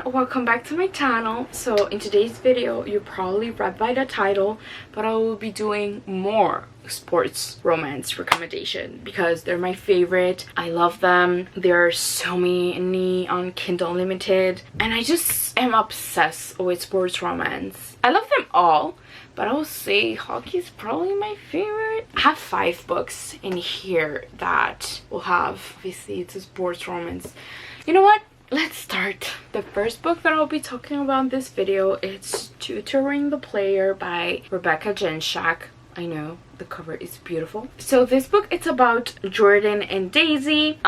welcome back to my channel. So in today's video, you probably read by the title, but I will be doing more sports romance recommendation because they're my favorite. I love them. There are so many on Kindle Unlimited and I just am obsessed with sports romance. I love them all, but I will say hockey is probably my favorite. I have 5 books in here that will have, obviously it's a sports romance. You know what? Let's start. The first book that I'll be talking about in this video is Tutoring the Player by Rebecca Genshak. I know the cover is beautiful. So this book, it's about Jordan and Daisy.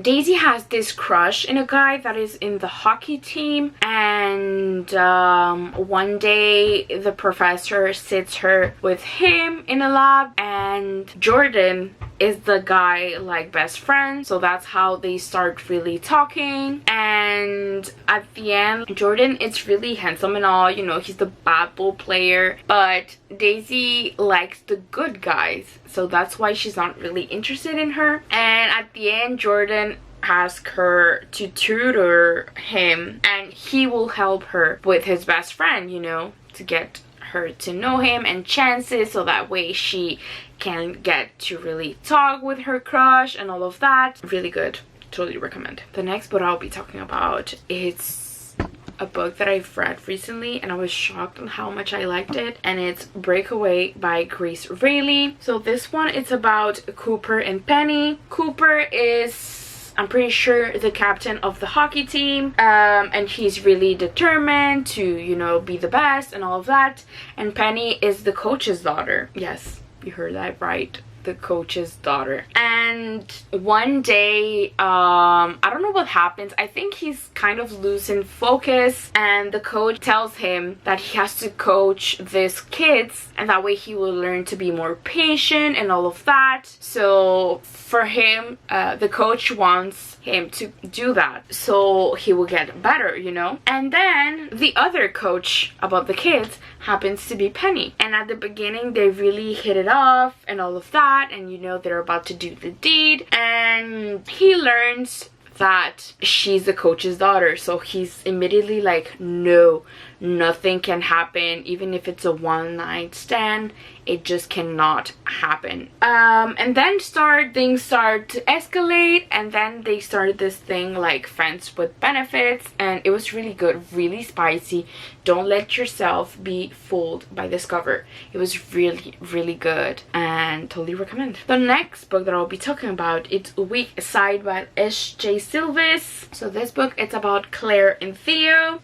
Daisy has this crush in a guy that is in the hockey team, and one day the professor sits her with him in a lab, and Jordan is the guy like best friend, so that's how they start really talking. And at the end, Jordan is really handsome and all, you know, he's the bad ball player, but Daisy likes the good guys, so that's why she's not really interested in her. And at the end, Jordan asks her to tutor him and he will help her with his best friend, you know, to get her to know him and chances, so that way she can get to really talk with her crush and all of that. Really good. Totally recommend. The next book I'll be talking about is a book that I've read recently and I was shocked on how much I liked it, and it's Breakaway by Grace Rayleigh. So this one, it's about Cooper and Penny. Cooper is, I'm pretty sure, the captain of the hockey team, and he's really determined to, you know, be the best and all of that. And Penny is the coach's daughter. Yes, you heard that right, the coach's daughter. And one day, I don't know what happens. I think he's kind of losing focus, and the coach tells him that he has to coach these kids, and that way he will learn to be more patient and all of that. So for him, the coach wants him to do that so he will get better, you know. And then the other coach about the kids happens to be Penny, and at the beginning they really hit it off and all of that, and you know, they're about to do the deed, and he learns that she's the coach's daughter, so he's immediately like, no, nothing can happen, even if it's a one-night stand, it just cannot happen. And then things start to escalate, and then they started this thing like friends with benefits, and it was really good, really spicy. Don't let yourself be fooled by this cover. It was really good and totally recommend. The next book that I'll be talking about, it's Weak Side by S.J. Silvis. So this book, it's about Claire and Theo.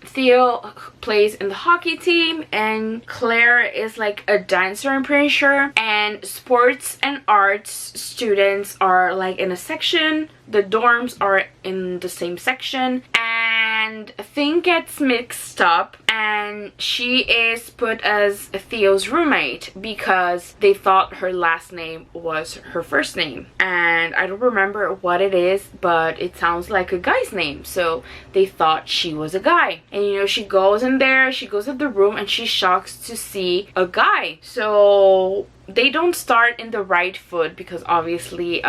Theo plays in the hockey team and Claire is like a dancer, I'm pretty sure, and sports and arts students are like in a section. The dorms are in the same section, and a thing gets mixed up, and she is put as Theo's roommate because they thought her last name was her first name, and I don't remember what it is, but it sounds like a guy's name, so they thought she was a guy. And you know, she goes in there, she goes to the room, and she's shocked to see a guy. So they don't start in the right foot because obviously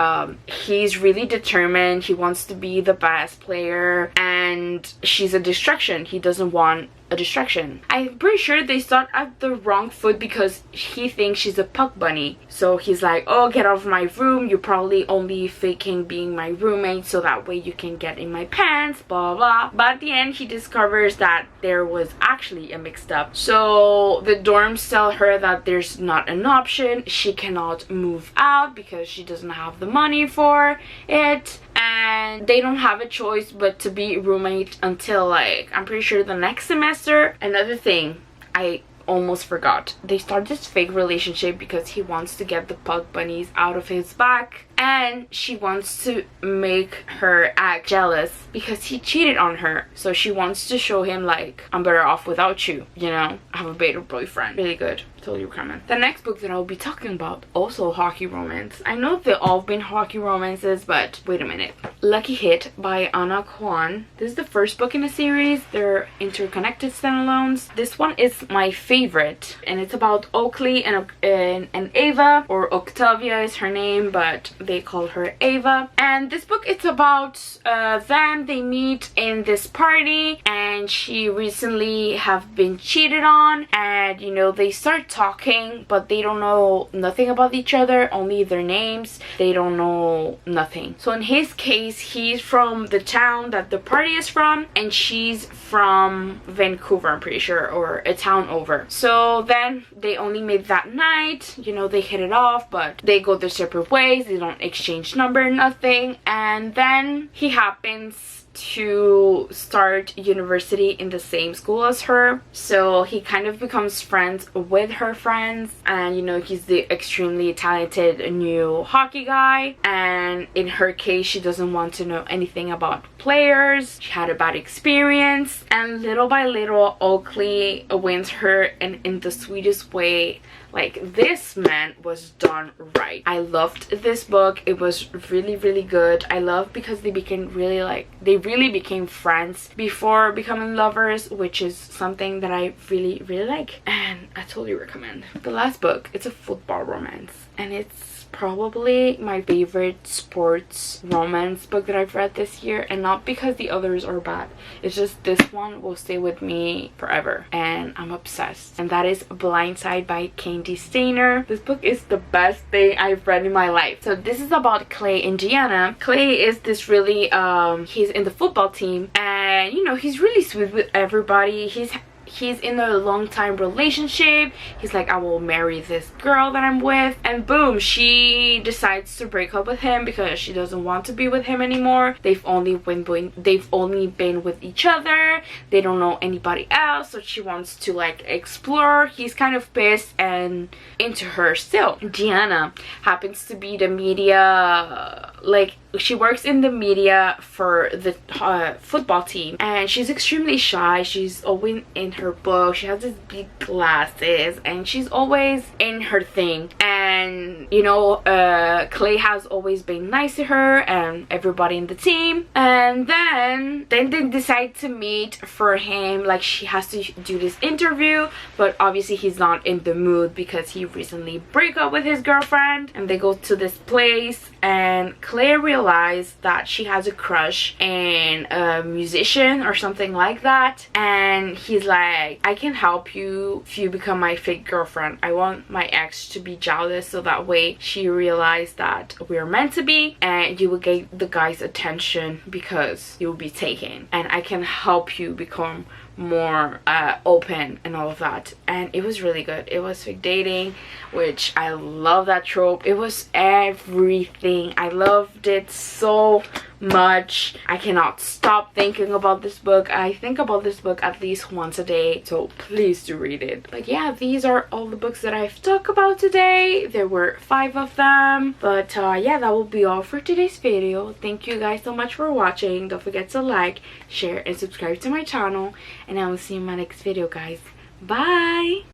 he's really determined, he wants to be the best player, and she's a distraction. He doesn't want a distraction. I'm pretty sure they start at the wrong foot because he thinks she's a puck bunny, so he's like, oh, get out of my room, you're probably only faking being my roommate so that way you can get in my pants, blah blah. But at the end he discovers that there was actually a mixed up, so the dorms tell her that there's not an option, she cannot move out because she doesn't have the money for it, and they don't have a choice but to be roommate until, like, I'm pretty sure the next semester. Another thing I almost forgot, they start this fake relationship because he wants to get the puck bunnies out of his back, and she wants to make her act jealous because he cheated on her, so she wants to show him like, I'm better off without you, you know, I have a better boyfriend. Really good, totally recommend. The next book that I'll be talking about, also hockey romance. I know they've all been hockey romances, but wait a minute, Lucky Hit by Anna Kwan. This is the first book in the series. They're interconnected standalones. This one is my favorite, and it's about Oakley and Ava, or Octavia is her name, but they call her Ava. And this book, it's about them. They meet in this party, and she recently have been cheated on, and you know, they start talking, but they don't know nothing about each other, only their names. They don't know nothing. So in his case, he's from the town that the party is from, and she's from Vancouver, I'm pretty sure, or a town over. So then they only meet that night, you know, they hit it off, but they go their separate ways. They don't exchange number, nothing. And then he happens to start university in the same school as her, so he kind of becomes friends with her friends, and you know, he's the extremely talented new hockey guy, and in her case, she doesn't want to know anything about players. She had a bad experience, and little by little, Oakley wins her, and in the sweetest way. Like, this man was done right. I loved this book. It was really, really good. I love because they became really, like, they really became friends before becoming lovers, which is something that I really, really like, and I totally recommend. The last book, it's a football romance, and it's probably my favorite sports romance book that I've read this year, and not because the others are bad. It's just this one will stay with me forever, and I'm obsessed, and that is Blindside by Candy Stainer. This book is the best thing I've read in my life. So this is about Clay, Indiana. Clay is this really he's in the football team, and you know, he's really sweet with everybody. He's in a long-time relationship. He's like, I will marry this girl that I'm with, and boom, she decides to break up with him because she doesn't want to be with him anymore. They've only been with each other. They don't know anybody else, so she wants to like explore. He's kind of pissed and into her still. Deanna happens to be the media, like, she works in the media for the football team, and she's extremely shy. She's always in her book. She has these big glasses, and she's always in her thing. And you know, Clay has always been nice to her and everybody in the team. And then they decide to meet for him. Like, she has to do this interview, but obviously he's not in the mood because he recently broke up with his girlfriend. And they go to this place, and Clay realized that she has a crush in a musician or something like that, and he's like, I can help you if you become my fake girlfriend. I want my ex to be jealous, so that way she realized that we're meant to be, and you will get the guy's attention because you'll be taken, and I can help you become more open and all of that. And it was really good. It was fake dating, which I love that trope. It was everything. I loved it so much. I cannot stop thinking about this book. I think about this book at least once a day, so please do read it. But yeah, these are all the books that I've talked about today. There were 5 of them, but yeah, that will be all for today's video. Thank you guys so much for watching. Don't forget to like, share, and subscribe to my channel, and I will see you in my next video, guys. Bye.